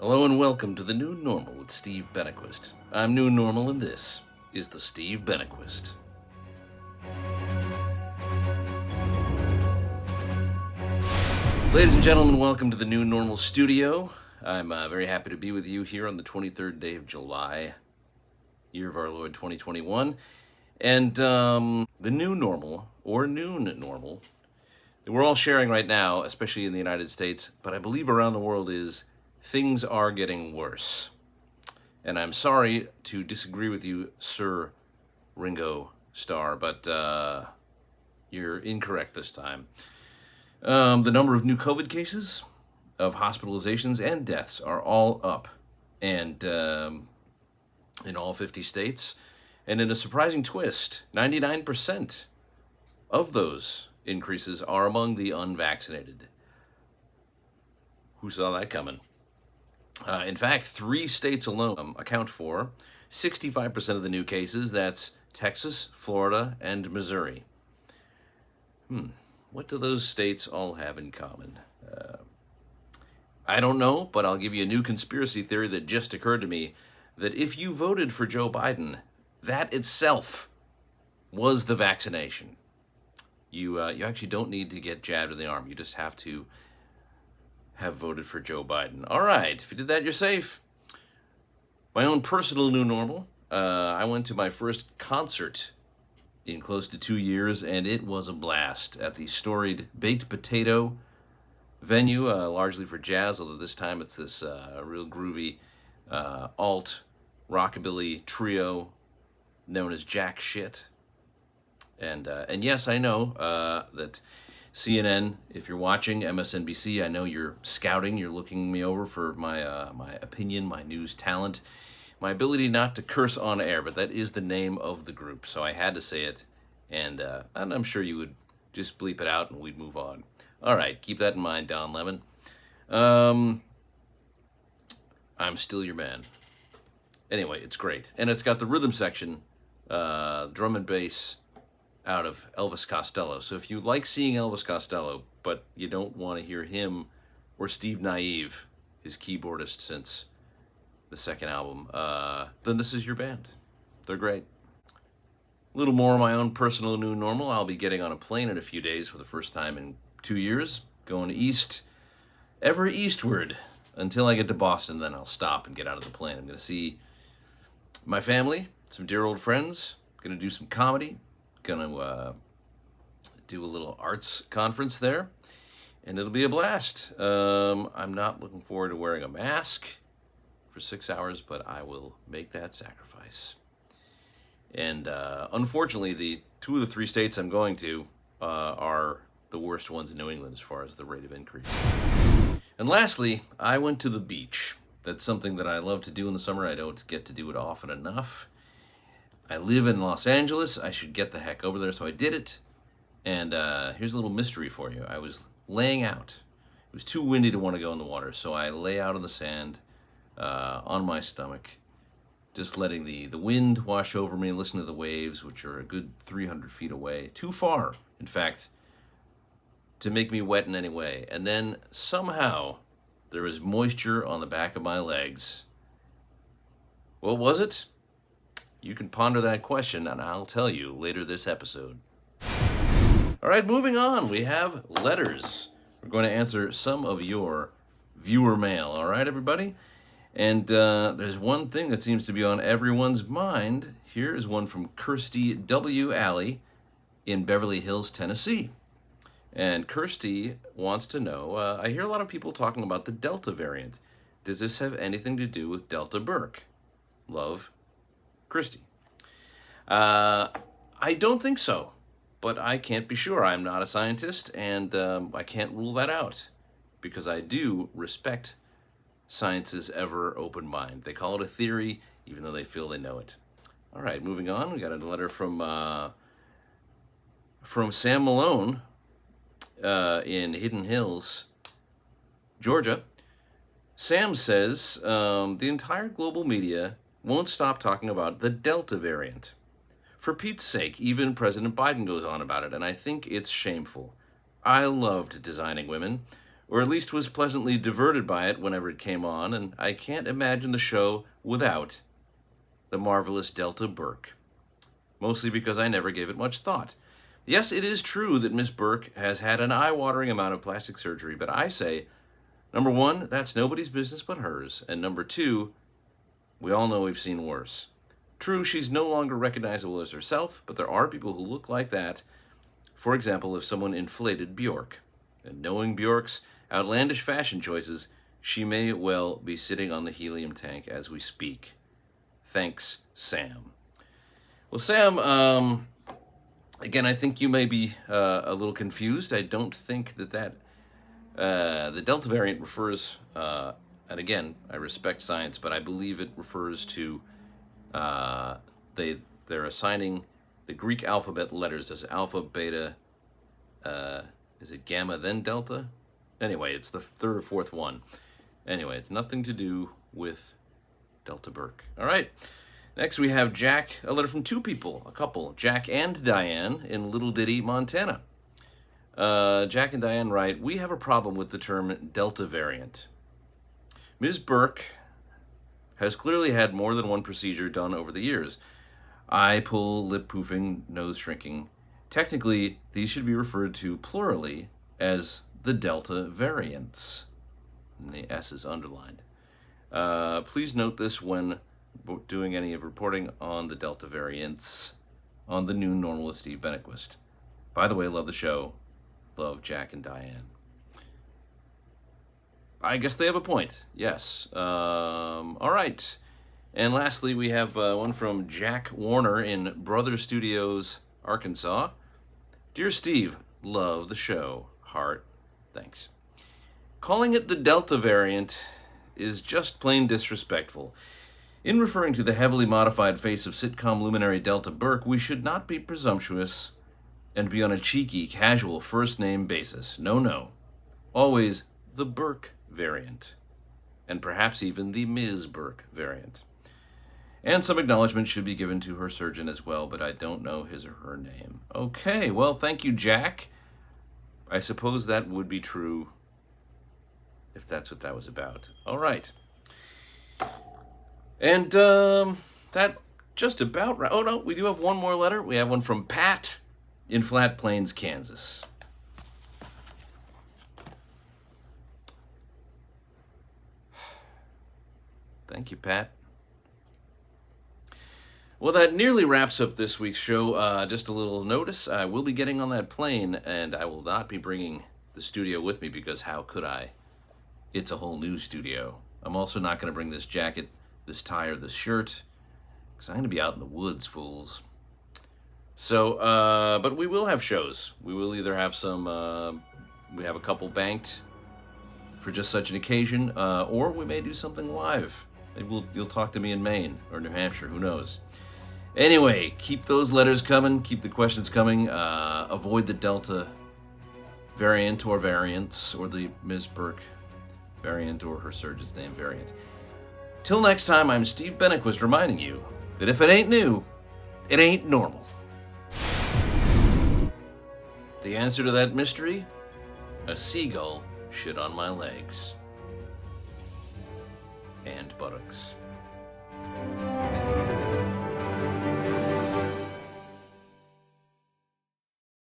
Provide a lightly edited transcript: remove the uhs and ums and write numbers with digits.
Hello and welcome to the New Normal with Steve Benaquist. I'm New Normal and this is the Steve Benaquist. Ladies and gentlemen, welcome to the New Normal studio. I'm very happy to be with you here on the 23rd day of July, year of our Lord 2021. And the new normal, or noon normal, that we're all sharing right now, especially in the United States, but I believe around the world, is things are getting worse. And I'm sorry to disagree with you, Sir Ringo Starr, but you're incorrect this time. The number of new COVID cases, of hospitalizations, and deaths are all up, and in all 50 states. And in a surprising twist, 99% of those increases are among the unvaccinated. Who saw that coming? In fact, 3 states alone account for 65% of the new cases. That's Texas, Florida, and Missouri. What do those states all have in common? I don't know, but I'll give you a new conspiracy theory that just occurred to me, that if you voted for Joe Biden, that itself was the vaccination. You actually don't need to get jabbed in the arm. You just have to have voted for Joe Biden. All right, if you did that, you're safe. My own personal new normal. I went to my first concert in close to 2 years, and it was a blast at the storied Baked Potato venue, largely for jazz, although this time it's this real groovy alt rockabilly trio known as Jack Shit. And yes, I know that CNN, if you're watching, MSNBC, I know you're scouting, you're looking me over for my my opinion, my news talent, my ability not to curse on air, but that is the name of the group, so I had to say it, and I'm sure you would just bleep it out and we'd move on. All right, keep that in mind, Don Lemon. I'm still your man. Anyway, it's great, and it's got the rhythm section, drum and bass, out of Elvis Costello. So if you like seeing Elvis Costello, but you don't want to hear him or Steve Naive, his keyboardist since the second album, then this is your band. They're great. A little more of my own personal new normal. I'll be getting on a plane in a few days for the first time in 2 years, going east, ever eastward, until I get to Boston. Then I'll stop and get out of the plane. I'm going to see my family, some dear old friends, going to do some comedy, going to do a little arts conference there, and it'll be a blast. I'm not looking forward to wearing a mask for 6 hours, but I will make that sacrifice. And unfortunately, the 2 of the 3 states I'm going to are the worst ones in New England as far as the rate of increase. And lastly, I went to the beach. That's something that I love to do in the summer. I don't get to do it often enough. I live in Los Angeles. I should get the heck over there, so I did it. And here's a little mystery for you. I was laying out. It was too windy to want to go in the water, so I lay out on the sand on my stomach, just letting the wind wash over me, listen to the waves, which are a good 300 feet away. Too far, in fact, to make me wet in any way. And then somehow there was moisture on the back of my legs. What was it? You can ponder that question, and I'll tell you later this episode. All right, moving on. We have letters. We're going to answer some of your viewer mail. All right, everybody? And there's one thing that seems to be on everyone's mind. Here is one from Kirsty W. Alley in Beverly Hills, Tennessee. And Kirsty wants to know, I hear a lot of people talking about the Delta variant. Does this have anything to do with Delta Burke? Love, Christy. I don't think so, but I can't be sure. I'm not a scientist, and I can't rule that out, because I do respect science's ever open mind. They call it a theory, even though they feel they know it. All right, moving on. We got a letter from Sam Malone in Hidden Hills, Georgia. Sam says the entire global media won't stop talking about the Delta variant. For Pete's sake, even President Biden goes on about it, and I think it's shameful. I loved Designing Women. or at least was pleasantly diverted by it whenever it came on, and I can't imagine the show without the marvelous Delta Burke. Mostly because I never gave it much thought. Yes, it is true that Miss Burke has had an eye-watering amount of plastic surgery, but I say, number one, that's nobody's business but hers, and number two, we all know we've seen worse. True, she's no longer recognizable as herself, but there are people who look like that. For example, if someone inflated Bjork. And knowing Bjork's outlandish fashion choices, she may well be sitting on the helium tank as we speak. Thanks, Sam. Well, Sam, again, I think you may be a little confused. I don't think that the Delta variant refers, and again, I respect science, but I believe it refers to they're assigning the Greek alphabet letters as alpha, beta, is it gamma, then delta? Anyway, it's the third or fourth one. Anyway, it's nothing to do with Delta Burke. All right. Next, we have Jack, a letter from two people, a couple, Jack and Diane in Little Ditty, Montana. Jack and Diane write, we have a problem with the term Delta variant. Ms. Burke has clearly had more than one procedure done over the years. Eye pull, lip poofing, nose shrinking. Technically, these should be referred to plurally as the Delta variants. And the S is underlined. Please note this when doing any of reporting on the Delta variants on the New Normal with Steve Benaquist. By the way, love the show. Love Jack and Diane. I guess they have a point. Yes. All right. And lastly, we have one from Jack Warner in Brother Studios, Arkansas. Dear Steve, love the show. Heart. Thanks. Calling it the Delta variant is just plain disrespectful. In referring to the heavily modified face of sitcom luminary Delta Burke, we should not be presumptuous and be on a cheeky, casual first-name basis. No. Always the Burke variant. And perhaps even the Ms. Burke variant. And some acknowledgement should be given to her surgeon as well, but I don't know his or her name. Okay, well, thank you, Jack. I suppose that would be true if that's what that was about. All right. And that just about right. Oh, no, we do have one more letter. We have one from Pat in Flat Plains, Kansas. Thank you, Pat. Well, that nearly wraps up this week's show. Just a little notice. I will be getting on that plane, and I will not be bringing the studio with me because how could I? It's a whole new studio. I'm also not going to bring this jacket, this tie, or this shirt because I'm going to be out in the woods, fools. So, but we will have shows. We will either have some, we have a couple banked for just such an occasion, or we may do something live. Maybe you'll talk to me in Maine or New Hampshire, who knows. Anyway, keep those letters coming, keep the questions coming, avoid the Delta variant or variants, or the Ms. Burke variant or her surgeon's name variant. Till next time, I'm Steve Benaquist reminding you that if it ain't new, it ain't normal. The answer to that mystery? A seagull shit on my legs. And buttocks.